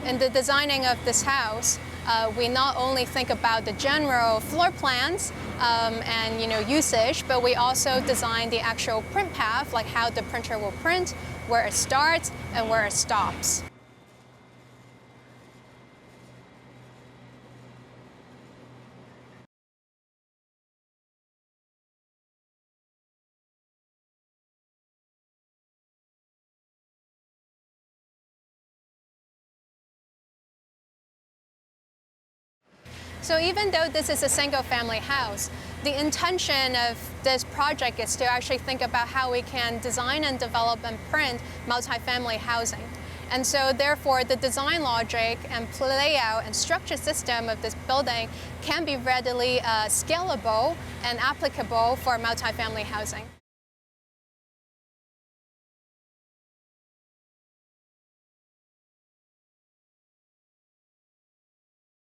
In the designing of this house, we not only think about the general floor plans and usage, but we also design the actual print path, like how the printer will print, where it starts and where it stops. So even though this is a single-family house, the intention of this project is to actually think about how we can design and develop and print multifamily housing. And so therefore, the design logic and layout and structure system of this building can be readily scalable and applicable for multifamily housing.